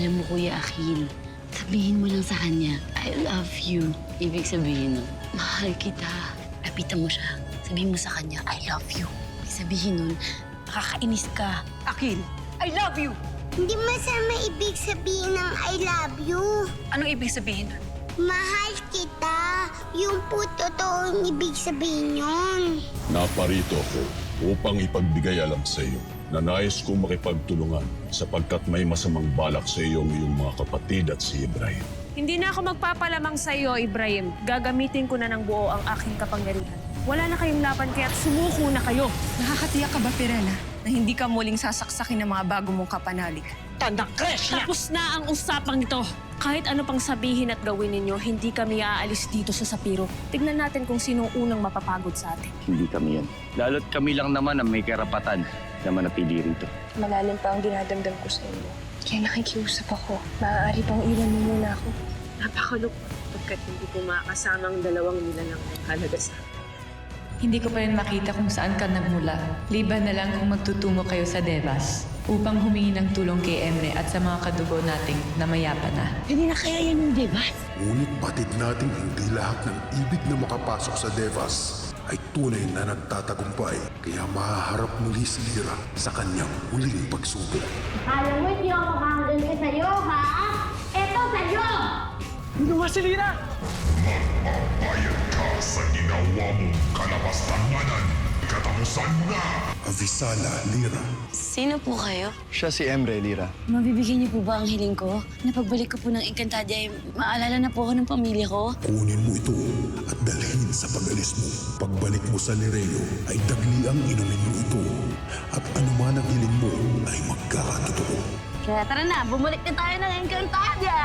Alam mo, Kuya Akin, sabihin mo lang sa kanya, I love you. Ibig sabihin, mahal kita. Lapitan mo siya. Sabihin mo sa kanya, I love you. Ibig sabihin nun, nakakainis ka. Akin, I love you! Hindi masama ibig sabihin ng I love you. Anong ibig sabihin nun? Mahal kita. Yung po totoong ibig sabihin yun. Naparito ako upang ipagbigay alam sa iyo na nais kong makipagtulungan sapagkat may masamang balak sa iyo ang iyong mga kapatid at si Ibrahim. Hindi na ako magpapalamang sa iyo, Ibrahim. Gagamitin ko na ng buo ang aking kapangyarihan. Wala na kayong laban kaya't sumuko na kayo. Nakakatiyak ka ba, Pirela, na hindi ka muling sasaksakin ng mga bago mong kapanalig? Tapos na ang usapang ito. Kahit ano pang sabihin at gawin ninyo, hindi kami aalis dito sa Sapiro. Tignan natin kung sinong unang mapapagod sa atin. Hindi kami yan. Lalo't kami lang naman ang may karapatan na manatili rito. Malalim pa ang dinadamdam ko sa inyo. Kaya nakikiusap ako. Maaari bang ilan mo muna ako? Napakalungkot pagkat hindi ko makakasama ang dalawang nilalang ng halaga sa akin. Hindi ko pa rin makita kung saan ka nagmula. Liban na lang kung magtutungo kayo sa Devas upang humingi ng tulong kay Emre at sa mga kadugo nating namayapa na. Hindi na kaya yan yung diba? Ngunit batid nating hindi lahat ng ibig na makapasok sa Devas ay tunay na nagtatagumpay. Kaya mahaharap muli si Lyra sa kanyang huling pagsubok. Alam mo, hindi ako makakaganti sa'yo, ha? Eto sa'yo! Magbabayad ka sa ginawa mong kalabastanganan. Katapusan mo na! Avisala Lyra. Sino po kayo? Siya si Emre, Lyra. Mabibigyan niyo po ba ang hiling ko? Na pagbalik ko po ng Encantadia, maalala na po ako ng pamilya ko? Kunin mo ito at dalhin sa pag-alis mo. Pagbalik mo sa Lireo ay dagliang inumin mo ito. At anuman ang hiling mo ay magkakatotoo. Kaya tara na, bumalik na tayo ng Encantadia!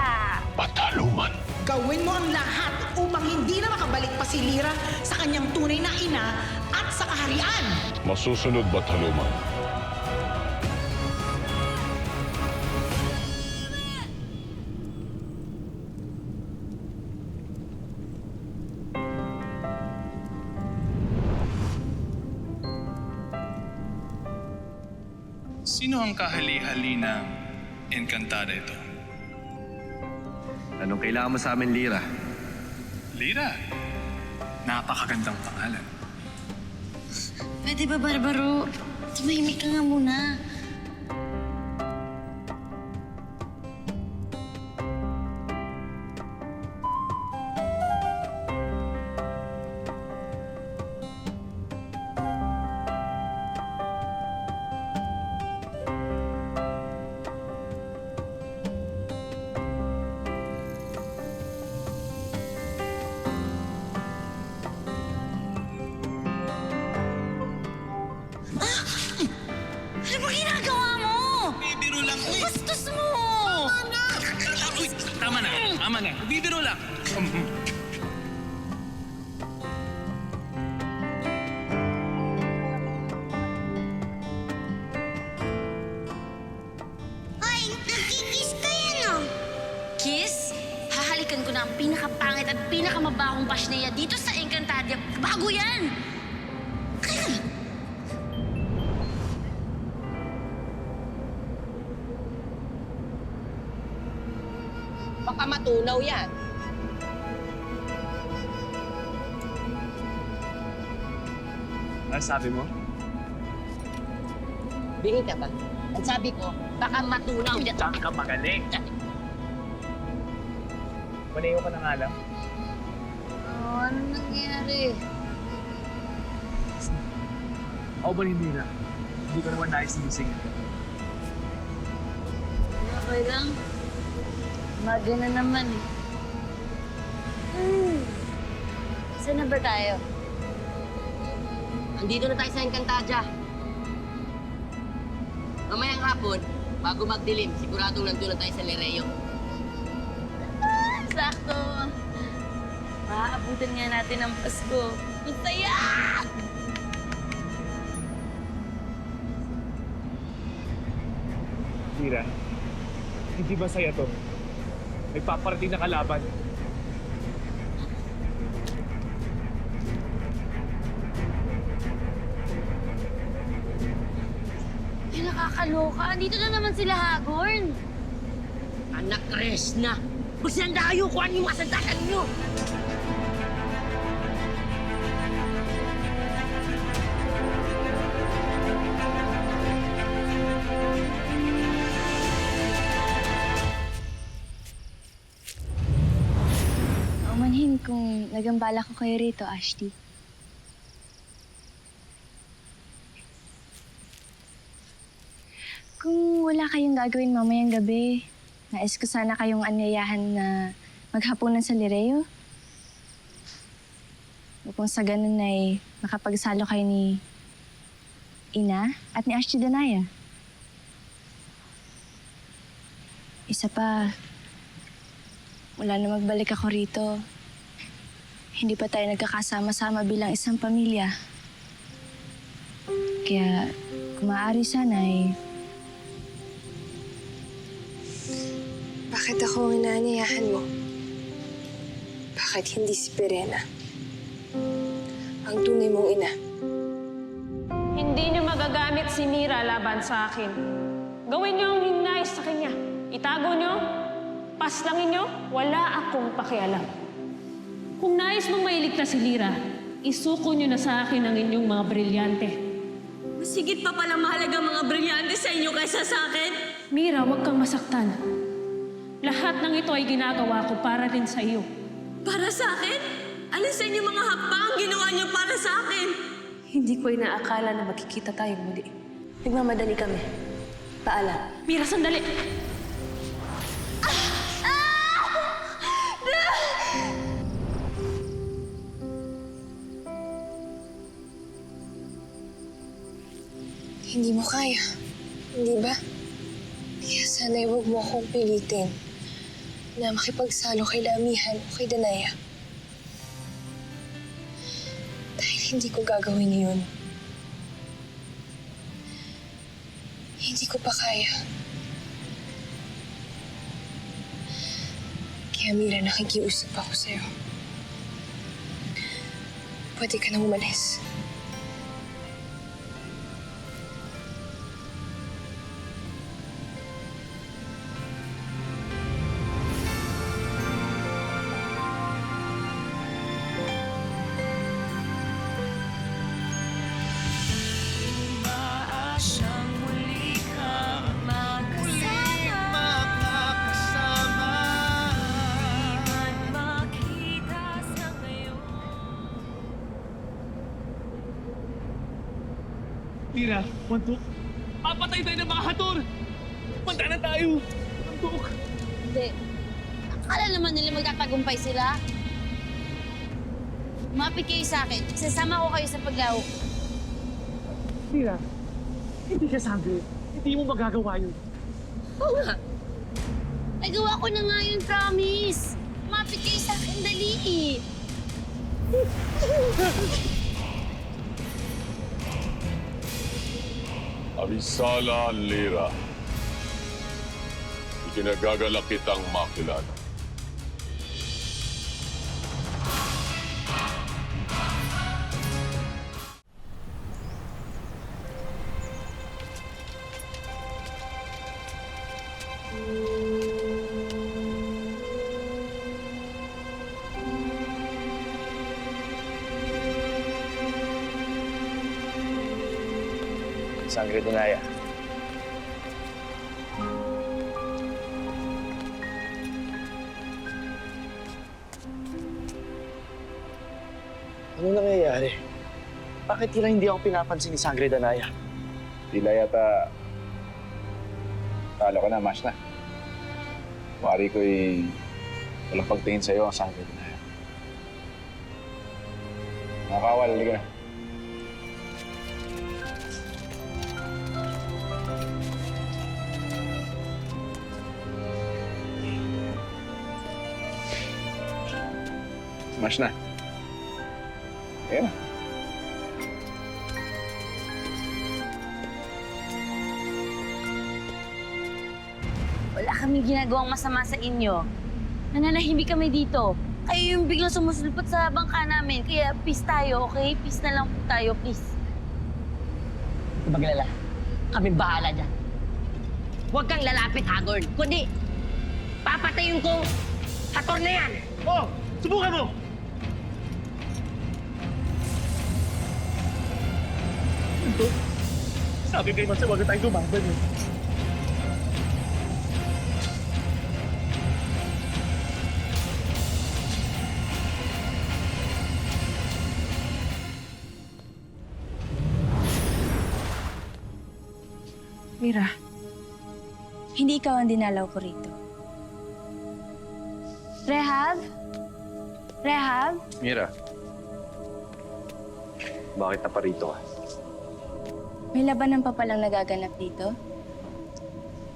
Pataluman. Gawin mo ang lahat upang hindi na makabalik pa si Lyra sa kanyang tunay na ina at sa kaharian. Masusunod ba't haluman? Sino ang kahali-hali ng Encantada ito? Anong kailangan mo sa amin, Lyra? Lyra. Napakagandang pangalan. Pwede ba, Barbaro? Tumahimik ka nga muna. Ano ba ginagawa mo? Bibiro lang, uy! Bastos mo! Uy, tama na, tama na. Bibiro lang. Hoy, nagkikis kayo, no? Kiss? Hahalikan ko na ang pinakapangit at pinakamabahong pasneya dito sa Encantadia. Bago yan! Baka matunaw yan. Ano sabi mo? Bingit ka ba? Ang sabi ko, baka matunaw yan. Saan ka magaling? Manayo ka na nga lang. Oh, ano nangyari? Ako ba hindi na? Hindi ko naman nais na gising. Okay lang. Maga na naman eh. Saan na ba tayo? Andito na tayo sa Encantadia. Mamayang hapon, bago magdilim, siguradong nandun na tayo sa Lireo. Sakto. Maaabutan nga natin ang Pasko. Masaya! Lyra, hindi ba saya to? Nagpaparating na kalaban. Ay, nakakaloka. Dito na naman sila, Hagorn. Anak Resna, magsandayo kung ano yung mga sandalan niyo! Umanhin kung nagambala ko kayo rito, Ashti. Kung wala kayong gagawin mamayang gabi, nais ko sana kayong anyayahan na maghapunan sa Lireo. Upang sa ganun ay makapagsalo kayo ni Ina at ni Ashti Danaya. Isa pa, wala na magbalik ako rito. Hindi pa tayo nagkakasama-sama bilang isang pamilya. Kaya, kung maaari sana ay... Bakit ako ang inaanyayahan mo? Bakit hindi si Perena? Ang tunay mong ina. Hindi niyo magagamit si Mira laban sa akin. Gawin niyo ang hingnais sa kanya. Itago niyo, paslangin niyo, wala akong pakialam. Kung nais mong mailigtas si Lira, isuko niyo na sa akin ang inyong mga brilyante. Masigit pa pala mahalaga mga brilyante sa inyo kaysa sa akin? Mira, huwag kang masaktan. Lahat ng ito ay ginagawa ko para din sa iyo. Para sa akin? Alin sa inyo mga hakbang ang ginawa niyo para sa akin? Hindi ko inaakala na makikita tayong muli. Nagmamadali kami. Paalam. Mira, sandali! Hindi mo kaya. Hindi ba? Kaya sana'y huwag mo akong pilitin na makipagsalo kay Lamihan o kay Danaya. Dahil hindi ko gagawin yun. Hindi ko pa kaya. Kaya Mira, nakikiusap ako sa'yo. Pwede ka nang umalis. Mira, Mantok. Papatay tayo ng mga hator! Manda na tayo! Mantok! Hindi. Akala naman nila magtatagumpay sila. Mapit kayo sa akin. Sasama ko kayo sa paglaho. Mira, hindi ka sabi. Hindi mo magagawa yun. Oo nga. Nagawa ko na nga yun, promise. Mapit kayo sa akin, dali. Avisala Lira. Ikinagagalak kitang makilala. Sangre Danaya. Ano nangyayari? Bakit tila hindi ako pinapansin ni Sangre Danaya? Tila yata... Kala ko na, mas na. Wari ko'y walang pagtingin sa'yo ang Sangre Danaya. Nakakawal, halika na. Mas na. Ayan na. Wala kaming ginagawang masama sa inyo. Nananahimik kami dito. Kayo yung biglang sumusulpot sa bangka namin. Kaya peace tayo, okay? Peace na lang po tayo, please. Maglala. Kami bahala dyan. Huwag kang lalapit, Hagorn. Kundi, Papatayin ko! Hator na yan! Oh! Subukan mo! Ito? Sabi kay Matsa, huwag na tayong lumaban eh. Mira, hindi ikaw ang dinalaw ko rito. Rehab? Rehab? Mira. Bakit naparito ka? May labanan pa palang nagaganap dito.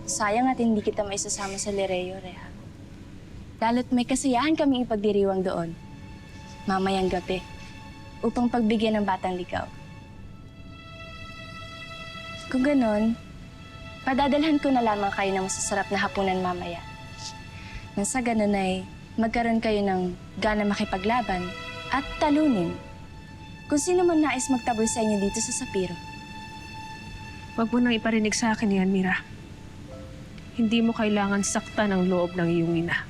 Sayang at hindi kita maisasama sa Lereo, Rehab. Lalo't may kasiyahan kaming ipagdiriwang doon. Mamayang gabi. Upang pagbigyan ng batang ligaw. Kung ganon, padadalhan ko na lamang kayo ng masasarap na hapunan mamaya. Nang sa ganon ay magkaroon kayo ng gana makipaglaban at talunin kung sino man nais magtaboy sa inyo dito sa Sapiro. Huwag mo nang iparinig sa akin yan, Mira. Hindi mo kailangan saktan ang loob ng iyong ina.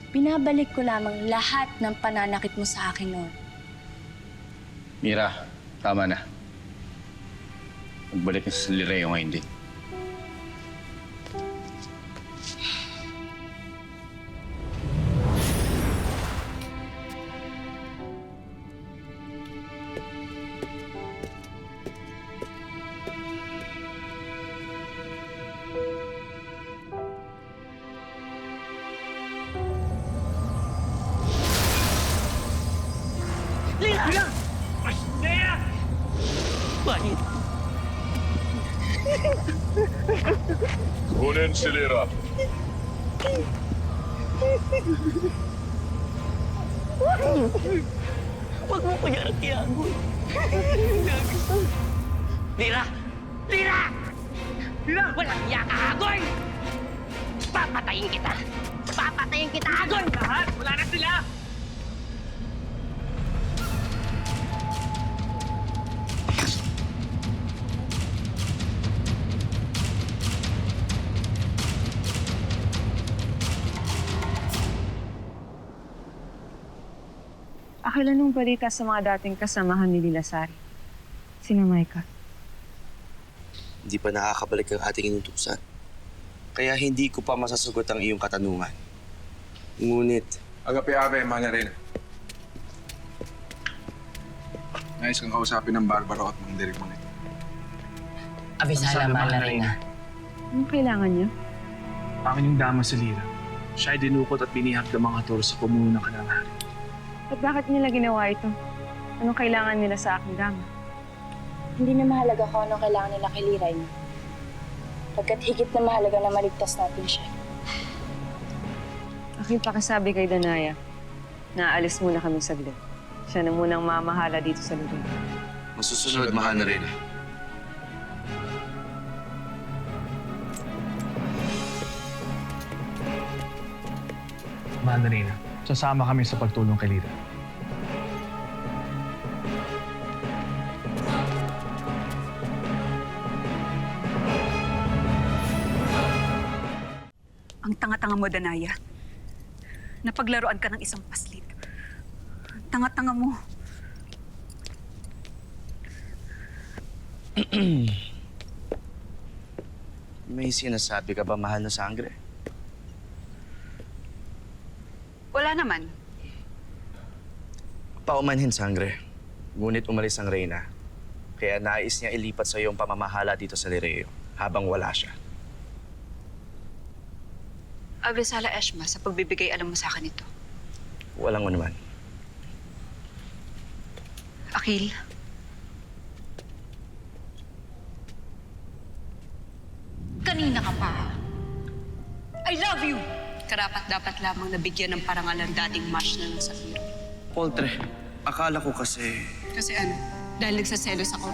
Binabalik ko lamang lahat ng pananakit mo sa akin noon. Mira, tama na. Magbalik na sa Lireo ngayon din. Lira! Lira! Bakit? Kunin si Lira. Huwag mo kaya kiyagoy. Lira! Lira! Lira! Walang iya ka, Agoy! Papatayin kita! Papatayin kita, Agoy! Lahat! Wala na sila! Akilan nung balita sa mga dating kasamahan ni Lila Sari. Sina Maika. Hindi pa nakakabalik ang ating inutusan. Kaya hindi ko pa masasagot ang iyong katanungan. Ngunit... Agapi-abe, Manarina. Nais kang kausapin ng Barbaro at ng Derek Monet. Abisala, Malarina. Anong kailangan niyo? Akin yung dama sa Lira. Siya ay dinukot at binihag ng mga toro sa pumuno ng kanilang hari. At bakit nila ginawa ito? Anong kailangan nila sa aking dama? Hindi na mahalaga kung anong kailangan nila kay Liray niya. Pagkat higit na mahalaga na maligtas natin siya. Aking pakisabi kay Danaya na aalis muna kami saglit. Siya na munang mamahala dito sa lugar. Masusunod, Manarina. Mandarina, sasama kami sa pagtulong kay Lira. Ang tanga-tanga mo, Danaya. Napaglaruan ka ng isang paslit. Ang tanga-tanga mo. May sinasabi ka ba, mahal na sangre? Wala naman. Paumanhin, sangre. Ngunit umalis ang Reyna. Kaya nais niya ilipat sa iyong pamamahala dito sa Lireo habang wala siya. Abisala Eshma, sa pagbibigay alam mo sa akin ito. Walang anuman. Akil, kanina ka pa. I love you! Karapat-dapat lamang nabigyan ng parangal ng dating match na ng Sapiro. Poltre, akala ko kasi... Kasi ano? Dahil nagsaselos ako?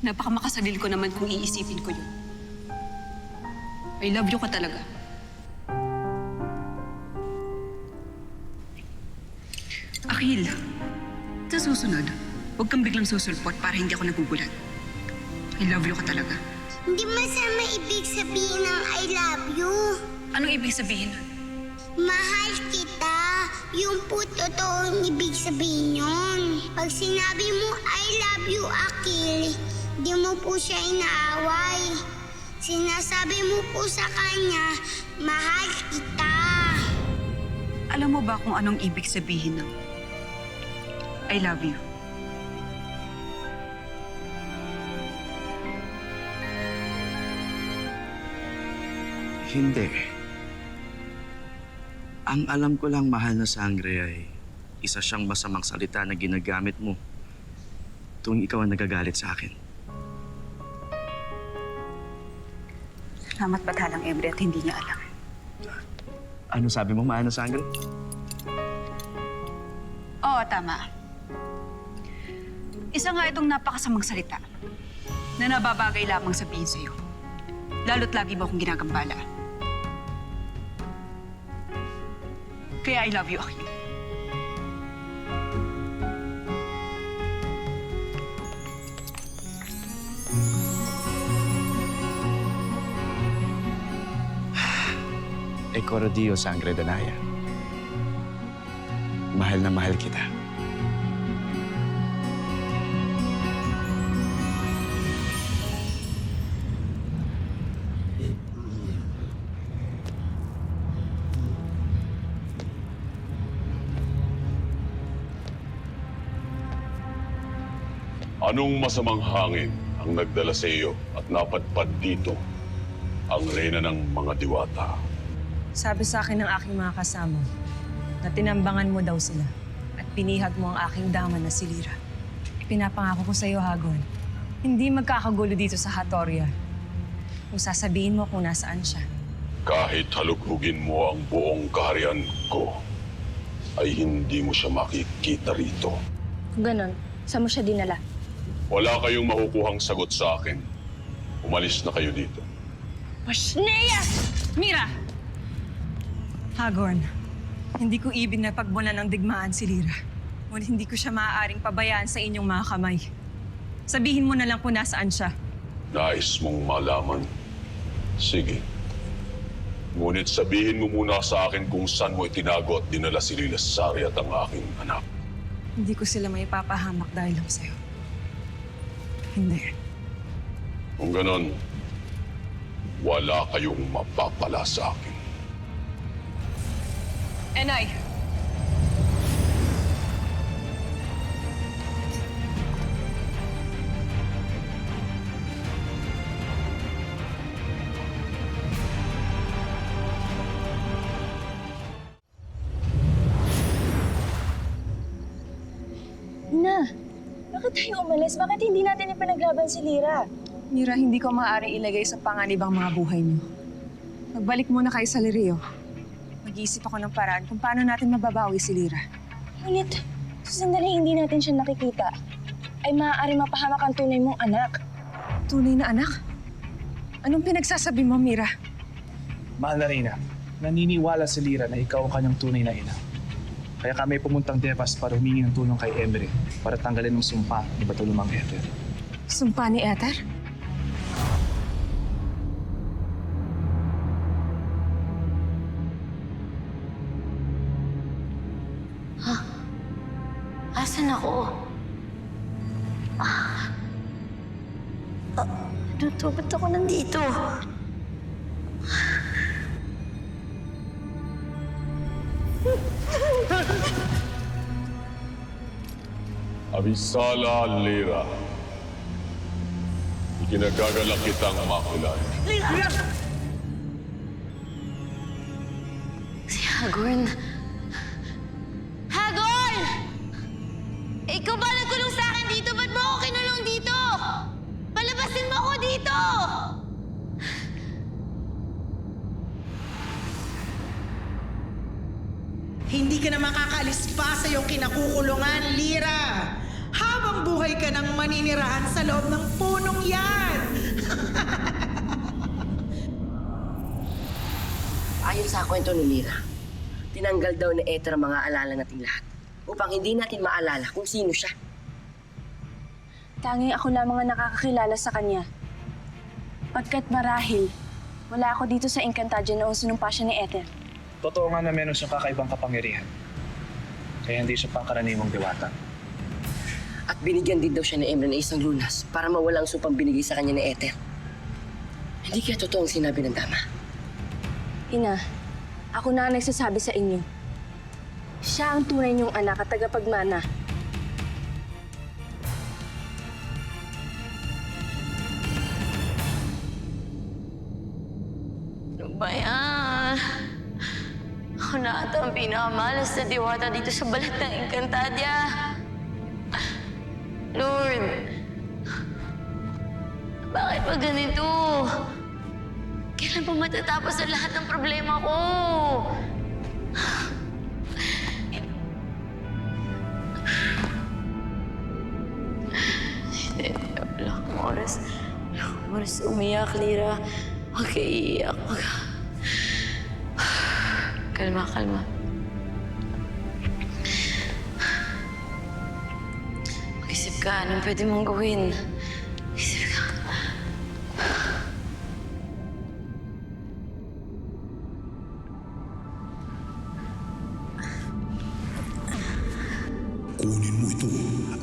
Napakamakasarili ko naman kung iisipin ko yun. I love you ka talaga. Akil, sa susunod, huwag kang biglang susulpot para hindi ako nagugulat. I love you ka talaga. Hindi masama ibig sabihin ng I love you. Anong ibig sabihin nun? Mahal kita. Yung po totoong ibig sabihin yun. Pag sinabi mo, I love you, Akil, di mo po siya inaaway. Sinasabi mo po sa kanya, mahal kita. Alam mo ba kung anong ibig sabihin ng I love you? Hindi. Ang alam ko lang, mahal na sangre, ay isa siyang masamang salita na ginagamit mo tuwing ikaw ang nagagalit sa akin. Salamat batalang Emre at hindi niya alam. Ano sabi mo, mahal na sangre? Oo, tama. Isa nga itong napakasamang salita na nababagay lamang sabihin sa'yo. Lalo't lagi mo akong ginagambala. Kaya I love you, Akil. Ecoro Dio Sangre Danaya. Mahal na mahal kita. Anong masamang hangin ang nagdala sa iyo at napadpad dito ang reyna ng mga diwata? Sabi sa akin ng aking mga kasama na tinambangan mo daw sila at pinihag mo ang aking dama na si Lyra. Pinapangako ko sa iyo, Hagon, hindi magkakagulo dito sa Hatoria kung sasabihin mo kung nasaan siya. Kahit halughugin mo ang buong kaharian ko, ay hindi mo siya makikita rito. Kung ganon, saan mo siya dinala? Wala kayong makukuhang sagot sa akin. Umalis na kayo dito. Pasneya! Mira! Hagorn, hindi ko ibig na pagbunan ng digmaan si Lyra. Ngunit hindi ko siya maaaring pabayaan sa inyong mga kamay. Sabihin mo na lang kung nasaan siya. Nais mong malaman? Sige. Ngunit sabihin mo muna sa akin kung saan mo itinago at dinala si Lilasari at ang aking anak. Hindi ko sila may papahamak dahil lang sa'yo. Hindi. Kung ganon, wala kayong mapapala sa akin. Enay! Ina, bakit tayo umalis? Bakit hindi natin ipinaglaban si Lyra? Mira, hindi ko maaaring ilagay sa panganib ang mga buhay niyo. Magbalik muna kayo sa Lirio. Mag-iisip ako ng paraan kung paano natin mababawi si Lyra. Ngunit, sa sandali hindi natin siya nakikita, ay maaari mapahamak ang tunay mong anak. Tunay na anak? Anong pinagsasabi mo, Mira? Mahal na Reyna, naniniwala si Lyra na ikaw ang kanyang tunay na ina. Kaya kami pumuntang Devas para humingi ng tulong kay Emre para tanggalin ang sumpa ni Batulumang Ether. Sumpa ni Ether? Asan ako? Ba't ako nandito? Abisala Lyra. Ikinagagalak kitang makilala. Si Hagorn. Hagorn! Ikaw ba nagkulong sa akin dito? Ba't mo ako kinulong dito? Palabasin mo ako dito! Hindi ka na makakaalis pa sa iyong kinakukulungan, Lyra. Habang buhay ka nang maninirahan sa loob ng punong yan. Ayon sa kwento ni Lyra, tinanggal daw ni Ether ang mga alala nating lahat upang hindi natin maalala kung sino siya. Tanging ako lamang ang nakakakilala sa kanya. Pagkat marahil, Wala ako dito sa Encantadia noong sinumpa siya ni Ether. Totoo nga na meron siyang kakaibang kapangyarihan. Kaya hindi siya pangkaraniwang diwata. At binigyan din daw siya ni Emre ng isang lunas para mawala ang supang binigay sa kanya ni Ether. Hindi kaya totoo ang sinabi ng dama. Ina, ako na ang nagsasabi sa inyo. Siya ang tunay niyong anak at tagapagmana. Ano ba yan? Ako na ata ang pinakamalas na diwata dito sa balat ng Encantadia. Lord, bakit pa ganito? Kailan pa matatapos ang lahat ng problema ko? Hindi, wala akong oras. Wala akong oras umiyak, Lira. Huwag ka iiyak. Kalma, kalma. Mag-isip ka, anong pwede mong gawin? Mag-isip ka. Kunin mo ito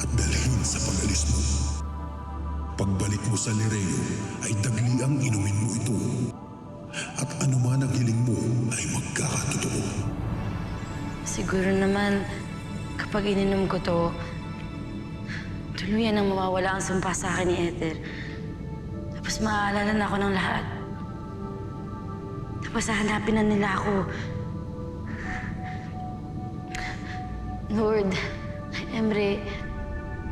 at dalhin sa pag-alis mo. Pagbalik mo sa Lireo ay dagliang inumin mo ito. At anuman ang hiling mo ay magkakatotoo. Siguro naman, kapag ininom ko to, tuluyan ang mawawala ang sumpa sa akin ni Ether. Tapos maaalala na ako ng lahat. Tapos hahanapin na nila ako. Lord, Emre,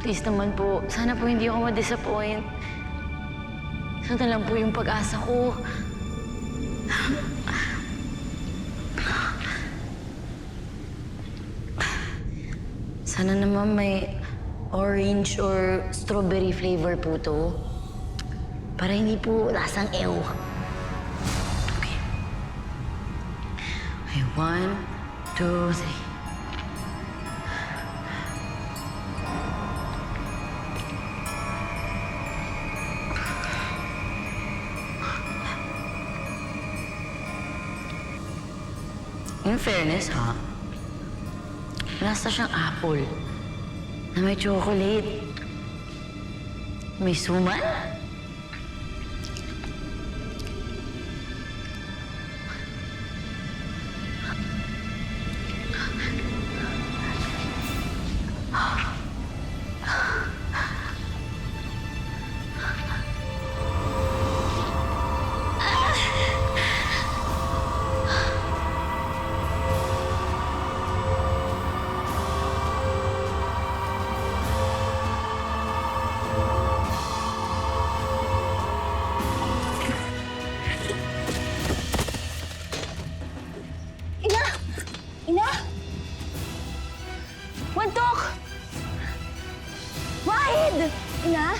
please naman po, sana po hindi ako ma-disappoint. Sana lang po yung pag-asa ko. Sana naman may orange or strawberry flavor po to. Para hindi po lasang ew. Okay. Okay, 1, 2, 3. In fairness, ha? Lasa siyang apple na may chocolate. May suman? Ina! Ina! Wantok! Wahid! Ina!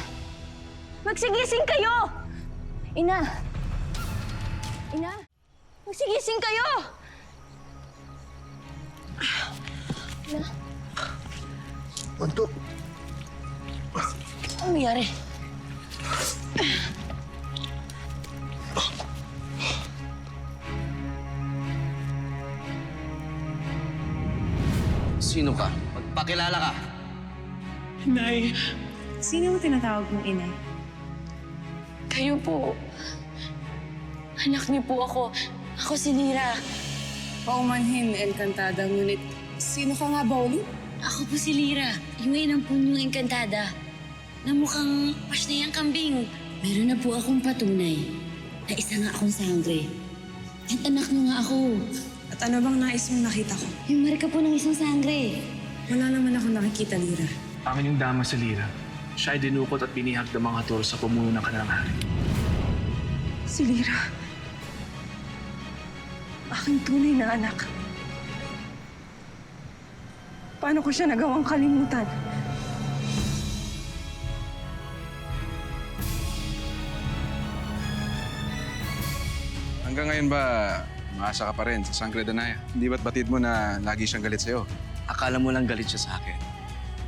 Magsigising kayo! Ina! Ina! Magsigising kayo! Ina! Mantok! Ano nangyari? Sino ka? Magpakilala ka. Nay, sino ang tinatawag mong inay? Kayo po. Anak niyo po ako. Ako si Lira. Paumanhin, Encantada, ngunit sino ka nga ba ulit? Ako po si Lira. Yung ngayon ang punyong Encantada. Na mukhang pasnayang kambing. Meron na po akong patunay na isa nga akong sangre. At anak niyo nga ako. At ano bang nais mong nakita ko? Yung marka po ng isang sangre. Wala naman ako nakikita, Lira. Ang inyong dama sa Lira, siya ay dinukot at binihag ng mga toro sa pumuno ng kanilang hari. Si Lira. Aking tunay na anak. Paano ko siya nagawang kalimutan? Hanggang ngayon ba, maasa ka pa rin sa Sangre Danaya? Hindi ba't batid mo na lagi siyang galit sa'yo? Akala mo lang galit siya sa akin.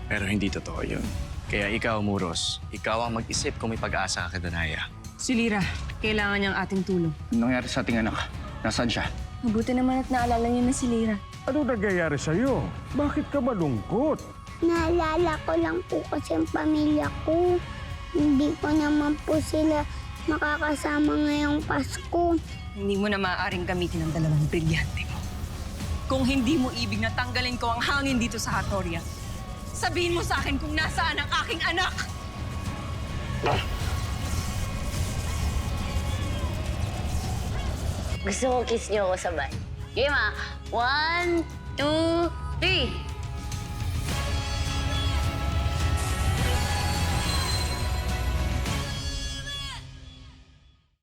Pero hindi totoo yun. Kaya ikaw, Muros, ikaw ang mag-isip kung may pag-asa ka kay Danaya. Si Lira, kailangan niyang ating tulong. Anong nangyari sa ating anak? Nasaan siya? Mabuti naman at naalala niyo na si Lira. Ano nangyayari sa'yo? Bakit ka malungkot? Naalala ko lang po kasi ang pamilya ko. Hindi ko naman po sila makakasama ngayong Pasko. Hindi mo na maaaring gamitin ang dalawang brilyante mo. Kung hindi mo ibig na tanggalin ko ang hangin dito sa Hatoria, sabihin mo sa akin kung nasaan ang aking anak! Gusto ko kiss niyo ako sabay. Game ah. 1, 2, 3.